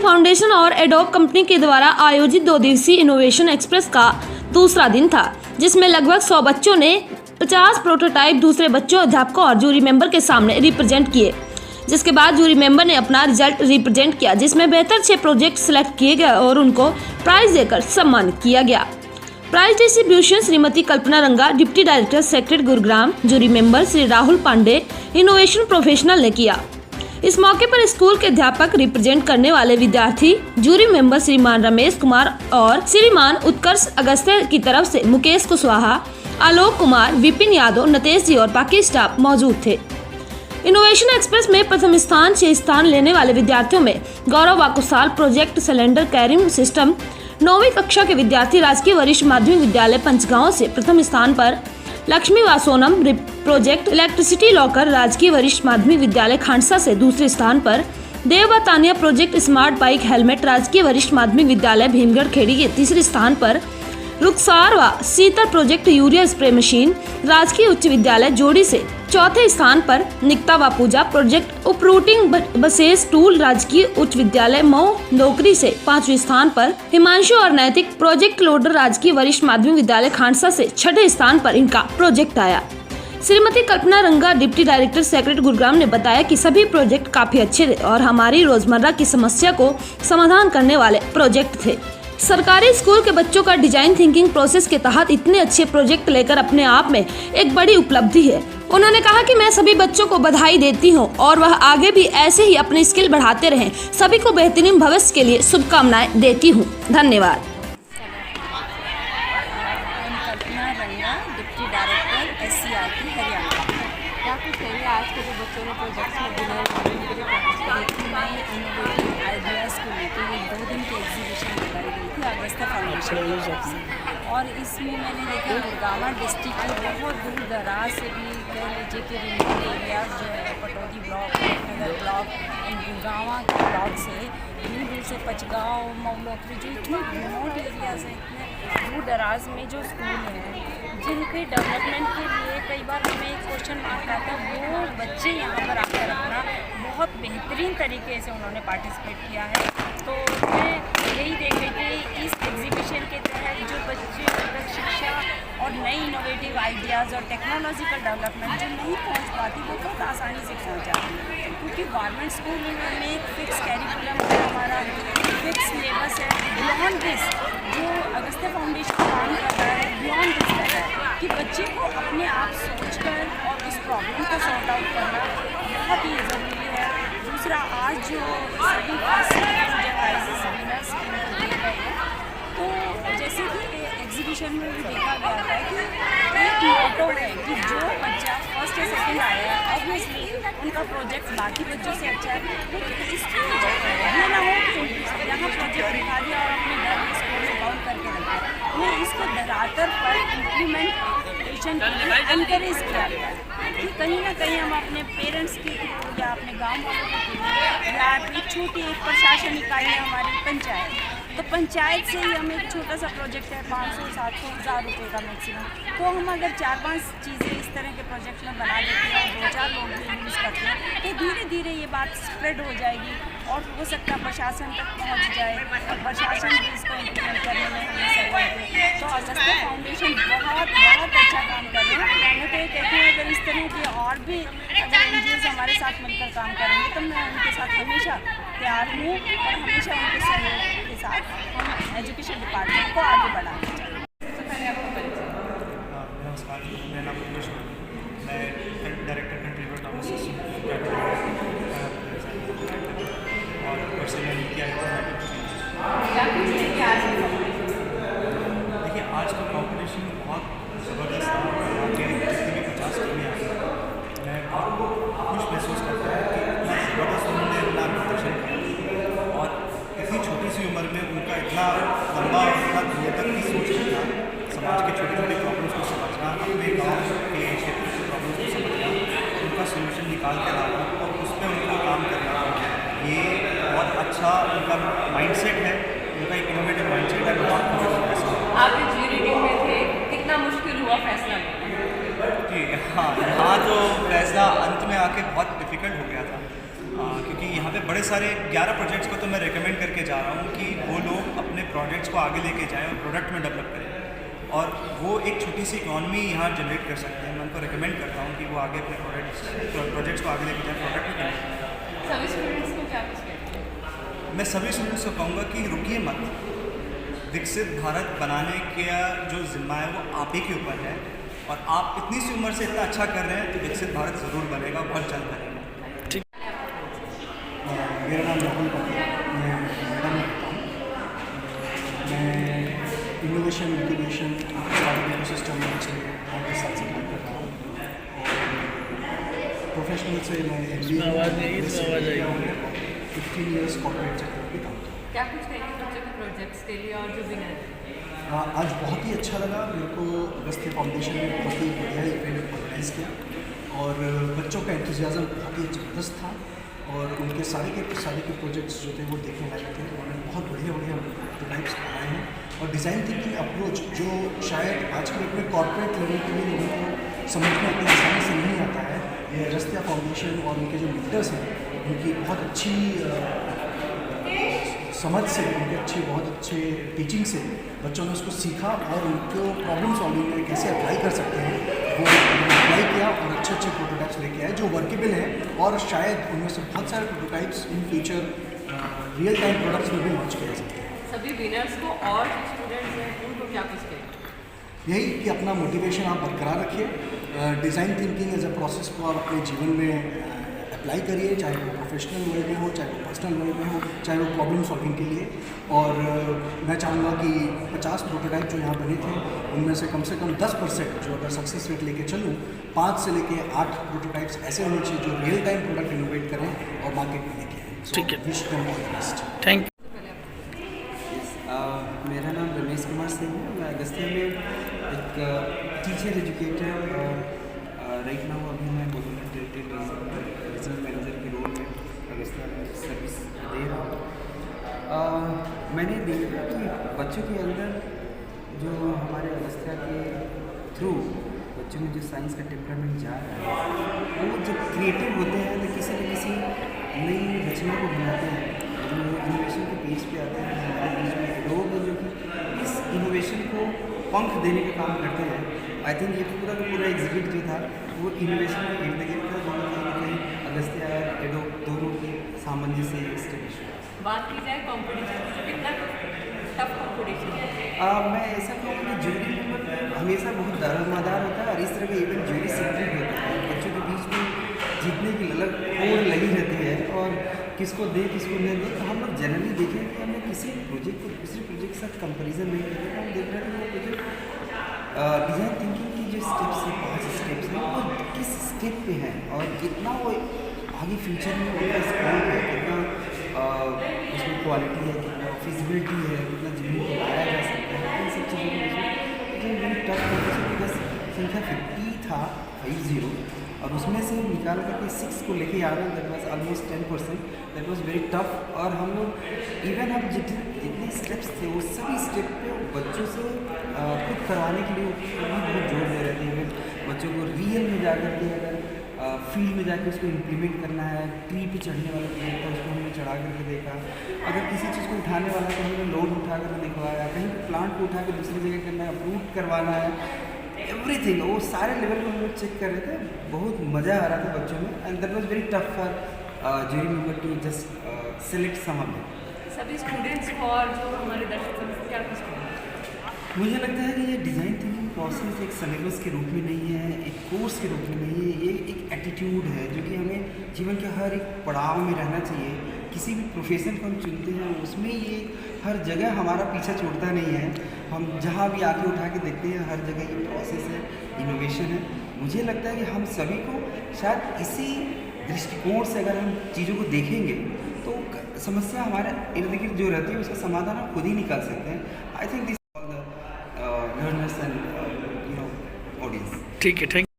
Foundation और adobe company के द्वारा आयोजित 2 दिवसीय इनोवेशन एक्सप्रेस का दूसरा दिन था, जिसमें लगभग 100 बच्चों ने 50 प्रोटोटाइप दूसरे बच्चों, अध्यापकों और जूरी मेंबर के सामने रिप्रेजेंट किए। जिसके बाद जूरी मेंबर ने अपना रिजल्ट रिप्रेजेंट किया, जिसमें बेहतर 6 प्रोजेक्ट सिलेक्ट किए गए और उनको प्राइज देकर सम्मानित किया गया। Prize distribution Shrimati Kalpana Ranga, deputy director secretary Gurugram, jury member Shri Rahul Pandey, innovation professional ने किया। इस मौके पर स्कूल के अध्यापक, रिप्रेजेंट करने वाले विद्यार्थी, जूरी मेंबर श्रीमान रमेश कुमार और श्रीमान उत्कर्ष अगस्त्य की तरफ से मुकेश कुशवाहा, आलोक कुमार, विपिन यादव, नतेश जी और बाकी स्टाफ मौजूद थे। इनोवेशन एक्सप्रेस में प्रथम स्थान 6 स्थान लेने वाले विद्यार्थियों में गौरव वाकुसाल, प्रोजेक्ट सिलेंडर कैरिंग सिस्टम, 9वीं कक्षा के विद्यार्थी राजकीय वरिष्ठ माध्यमिक विद्यालय पंचगांव से प्रथम स्थान पर, लक्ष्मी वासोनम, प्रोजेक्ट इलेक्ट्रिसिटी लॉकर, राजकीय वरिष्ठ माध्यमिक विद्यालय खांडसा से दूसरे स्थान पर, देव व Tania, project smart bike helmet, राजकीय वरिष्ठ माध्यमिक विद्यालय भीमगढ़ खेड़ी के तीसरे स्थान पर, रुखसार व शीतल, प्रोजेक्ट यूरिया स्प्रे मशीन, राजकीय उच्च विद्यालय जोड़ी से चौथे स्थान पर, निकता व पूजा, प्रोजेक्ट उपरूटिंग बसेस टूल, राजकीय उच्च विद्यालय मऊ नौकरी से 5वें स्थान पर, हिमांशु और नैतिक, प्रोजेक्ट लोडर, राजकीय वरिष्ठ माध्यमिक विद्यालय खांडसा से 6ठे स्थान पर इनका प्रोजेक्ट आया। Shrimati Kalpana Ranga, deputy director secretary Gurugram ने बताया कि सभी प्रोजेक्ट काफी अच्छे थे और हमारी रोजमर्रा की समस्या को समाधान करने वाले प्रोजेक्ट थे। सरकारी स्कूल के बच्चों का डिजाइन थिंकिंग प्रोसेस के तहत इतने अच्छे प्रोजेक्ट लेकर अपने आप में एक बड़ी उपलब्धि है। उन्होंने कहा कि मैं सभी बच्चों को बधाई देती हूं और वह आगे भी ऐसे ही अपनी स्किल बढ़ाते रहें। सभी को बेहतरीन भविष्य के लिए शुभकामनाएं देती हूं। धन्यवाद। कल्पना Ranga, deputy director SCRT Haryana. क्या कुछ है आज के जो बच्चों ने प्रोजेक्ट्स में नए इनोवेटिव आइडियाज़ को लेकर 2 दिन की एग्जीबिशन लगाई गई थी अगस्त्य फाउंडेशन की तरफ से, और इसमें मैंने देखा गुड़गांव डिस्ट्रिक्ट के बहुत दूर दराज से भी, कह लीजिए कि रिमोट एरियाज जो है, पटौदी ब्लॉक, नगर ब्लॉक, गुड़गांव के ब्लॉक से दूर दूर से पचगांव, मऊ नौकरी, जो इतने रिमोट एरियाज हैं, इतने दूर दराज में जो स्कूल हैं जिनके डेवलपमेंट के लिए कई बार हमें एक क्वेश्चन मार्क आता है, वो बच्चे यहाँ पर आकर अपना बहुत बेहतरीन तरीके से उन्होंने पार्टिसिपेट किया है। तो मैं यही देख रही थी इस एग्जीबिशन के तहत जो बच्चे तक शिक्षा और नई इनोवेटिव आइडियाज़ और टेक्नोलॉजिकल डेवलपमेंट जो नहीं पहुँच पाती, वो बहुत आसानी से पहुँच जाती है, क्योंकि गवर्नमेंट स्कूल में एक फिक्स कैरिकुलम है, हमारा फिक्स सिलेबस है। बियॉन्ड दिस जो अगस्त्य फाउंडेशन काम कर रहा है, बियॉन्ड दिस कर रहा है कि बच्चे को अपने आप सोचकर और उस प्रॉब्लम को सॉर्ट आउट करना बहुत ही ज़रूरी है। दूसरा, आज जो सभी प्राइजेस विनर्स दिए गए हैं, तो जैसे कि एग्जीबिशन में भी देखा गया था कि एक मोटो है कि जो बच्चा फर्स्ट या सेकंड आया है, ऑब्वियसली उनका प्रोजेक्ट बाकी बच्चों से अच्छा है, लेकिन इसमें ये ना हो कि यहाँ प्रोजेक्ट दिखा दिया और अपने घर में स्कूल से बाउंड करके रखा, उन्हें इसको धरातल पर इम्प्लीमेंटेशन के लिए एनकरेज किया गया कि कहीं ना कहीं हम अपने पेरेंट्स के थ्रू या अपने गाँव वालों के थ्रू या एक छोटी एक प्रशासन इकाई है हमारी पंचायत, तो पंचायत से ही हम एक छोटा सा प्रोजेक्ट है 500, 700, 1000 रुपये का मैक्सिमम, तो हम अगर 4-5 चीज़ें इस तरह के प्रोजेक्ट में बना देते हैं और 2-4 लोग भी यूज़ करते हैं, तो धीरे धीरे ये बात स्प्रेड हो जाएगी और हो सकता है प्रशासन तक पहुंच जाए और प्रशासन भी इसको इम्प्लीमेंट करने में हमें सहयोग दे। तो अगस्त्य फाउंडेशन बहुत अच्छा काम कर रहे हैं। मैं तो ये कहती हूँ अगर इस तरह की और भी अगर NGOs हमारे साथ मिलकर काम करेंगे तो मैं उनके साथ हमेशा तैयार हूँ और हमेशा उनके सहयोग के साथ हम एजुकेशन डिपार्टमेंट को आगे बढ़ाना चाहिए। नमस्कार, मेरा नाम मुकेश है, मैं डायरेक्टर कंट्रीब्यूट टॉमस और पर्सनल किया देखिए, आज का कॉम्पिटिशन बहुत ज़बरदस्त था। यहाँ के जितनी भी 50 टीमें आई, मैं बहुत खुश महसूस करता हूँ कि इतना ज़बरदस्त उन्होंने अपना प्रदर्शन किया और इतनी छोटी सी उम्र में उनका इतना लंबा और इतना दूर तक की सोच रखना, समाज के छोटे छोटे प्रॉब्लम्स को समझना, अपने गाँव के क्षेत्र के प्रॉब्लम्स को समझना, उनका सोल्यूशन निकाल के लाना और उस पर उनको काम करना, ये बहुत अच्छा उनका माइंडसेट है, उनका एक इनोवेटिव माइंडसेट है। बहुत आप जूरी टीम में थे, कितना मुश्किल हुआ फैसला लेना? जी हाँ, यहाँ तो फैसला अंत में आके बहुत डिफ़िकल्ट हो गया था, क्योंकि यहाँ पे बड़े सारे 11 प्रोजेक्ट्स को तो मैं रेकमेंड करके जा रहा हूँ कि वो लोग अपने प्रोजेक्ट्स को आगे लेके जाएँ और प्रोडक्ट में डेवलप करें, और वो एक छोटी सी इकॉनमी यहाँ जनरेट कर सकते हैं। मैं उनको रिकमेंड करता हूँ कि वो आगे अपने प्रोजेक्ट्स को आगे लेके जाएँ, प्रोडक्ट में करें। सभी स्टूडेंट्स को क्या कुछ कहते हैं? मैं सभी स्टूडेंट्स को कहूँगा कि रुकिए मत, विकसित भारत बनाने का जो जिम्मा है वो आप ही के ऊपर है, और आप इतनी सी उम्र से इतना अच्छा कर रहे हैं तो विकसित भारत ज़रूर बनेगा, बहुत जल्द बनेगा। मेरा नाम राहुल पटेल है, मैं नोएडा में रहता हूँ। मैं इनोवेशन इंक्यूबेशन स्टार्टअप इकोसिस्टम में पिछले 5 साल से काम कर रहा हूँ, और प्रोफेशनल से मैं MBA 15 ईयर्स कॉर्पोरेट सेक्टर में काम किया। क्या कुछ कहेंगे बच्चों के प्रोजेक्ट्स के लिए और जो विनर है? आज बहुत ही अच्छा लगा मेरे को। अगस्त्य फाउंडेशन ने बहुत ही बढ़िया इवेंट ऑर्गेनाइज किया, और बच्चों का एंथुजियाज्म बहुत ही ज़बरदस्त था, और उनके सारे के प्रोजेक्ट्स जो थे वो देखने लायक थे। उन्होंने बहुत बढ़िया प्रोटोटाइप्स बनाए हैं, और डिज़ाइन थिंकिंग अप्रोच जो शायद आज के डेट में कॉर्पोरेट लेवल के लिए लोगों को समझ में इतनी आसानी से नहीं आता है, ये अगस्त्य फाउंडेशन और उनके जो लीडर्स हैं उनकी बहुत अच्छी समझ से, उनके बहुत अच्छे टीचिंग से बच्चों ने उसको सीखा, और उनको प्रॉब्लम सॉल्विंग में कैसे अप्लाई कर सकते हैं वो अप्लाई किया, और अच्छे प्रोटोटाइप्स लेके आए जो वर्केबल हैं, और शायद उनमें से बहुत सारे prototypes in future real time products में भी लॉन्च किए जा सकते हैं। सभी विनर्स को और जो स्टूडेंट्स हैं उनको क्या कुछ कहेंगे? यही कि अपना मोटिवेशन आप बरकरार रखिए, design thinking as a process को आप अपने जीवन में अप्लाई करिए, चाहे वो प्रोफेशनल वे में हो, चाहे वो पर्सनल वे में हो, चाहे वो प्रॉब्लम सॉल्विंग के लिए। और मैं चाहूँगा कि 50 प्रोटोटाइप जो यहाँ बने थे उनमें से कम 10% जो अगर सक्सेस रेट लेके चलूँ, 5 से लेके 8 प्रोटोटाइप्स ऐसे होने चाहिए जो रियल टाइम प्रोडक्ट इनोवेट करें और मार्केट में लेके आएँ। ठीक है, wish them all the best. Thank मेरा नाम रमेश कुमार सिंह है। मैं अगस्त्य में एक टीचर एजुकेटर राइट नाउ अभी मैं बोलूँगा रीजनल मैनेजर के रोल में अगस्त्य में सर्विस दे रहा हूँ। मैंने देखा कि बच्चों के अंदर जो हमारे अगस्त्य के थ्रू बच्चों में जो साइंस का टेम्परामेंट जा रहा है, वो जब क्रिएटिव होते हैं तो किसी न किसी नई रचना को बनाते हैं, जो इनोवेशन के पेज पे आते हैं। हमारे बीच में लोग हैं जो कि इस इनोवेशन को पंख देने का काम करते हैं। आई थिंक ये पूरा का पूरा एग्जिबिट जो था वो इनोवेशन के इर्द गिर्द था, दोनों कहीं ना कहीं अगस्त्य और एडो दोनों के सामंजस्य एस्टेब्लिश हुआ। बात की जाए कॉम्पिटिशन की, तो कितना टफ कॉम्पिटिशन है? मैं ऐसा कहूँगा कि जूरी मेंबर हमेशा बहुत दारोमदार होता है, और इस तरह का इवेंट जूरी सेंट्रिक होता है। बच्चों के बीच में जीतने की होड़ लगी रहती है, और किसको दे किसको नहीं दे। तो हम लोग जनरली देखें कि हमने किसी प्रोजेक्ट को दूसरे प्रोजेक्ट के साथ कंपेरिजन नहीं करते। हम देख रहे हैं कि वो प्रोजेक्ट डिज़ाइन थिंकिंग की जो स्टेप्स है, 5 स्टेप्स हैं, वो किस स्टेप पे हैं, और कितना वो आगे फ्यूचर में उनका स्कोप है, कितना उसमें क्वालिटी है, कितना फिजिबिलिटी है, कितना ज़मीन को लाया जा सकता है। इन सब चीज़ों को उसमें बड़ी टफ कॉम्पिटिशन की बस संख्या 50 था, 50, और उसमें से निकाल करके 6 को लेके आ रहे हैं। That was almost 10%। That was very tough. और हम लोग इवन हम जितने स्टेप्स थे वो सभी स्टेप पे बच्चों से खुद करवाने के लिए भी बहुत जोर दे रहे थे। इवन बच्चों को रियल में जा कर के अगर फील्ड में जाके उसको इम्प्लीमेंट करना है, ट्री पे चढ़ने वाला प्रोजेक्ट था उसको हमने चढ़ा करके देखा। अगर किसी चीज़ को उठाने वाला तो हमने लोड उठा कर दिखवाया, कहीं पर प्लांट को उठा कर दूसरी जगह करना है, अप्रूट करवाना है, एवरीथिंग वो सारे लेवल पर हम लोग चेक कर रहे थे। बहुत मज़ा आ रहा था बच्चों में, and that was very tough for jury member to just select some of them. सभी स्टूडेंट्स को और जो हमारे दर्शकों को क्या कुछ कहेंगे? मुझे लगता है कि ये डिज़ाइन थिंकिंग प्रोसेस एक सिलेबस के रूप में नहीं है, एक कोर्स के रूप में नहीं है। ये एक एटीट्यूड है जो कि हमें जीवन के हर एक पड़ाव में रहना चाहिए। किसी भी प्रोफेशन को हम चुनते हैं उसमें ये हर जगह हमारा पीछा छोड़ता नहीं है। हम जहाँ भी आके उठा के देखते हैं हर जगह ये प्रोसेस है, इनोवेशन है। मुझे लगता है कि हम सभी को शायद इसी दृष्टिकोण से अगर हम चीज़ों को देखेंगे तो समस्या हमारे इर्द गिर्द जो रहती है उसका समाधान हम खुद ही निकाल सकते हैं। I think this all the learners and audience. ठीक है, थैंक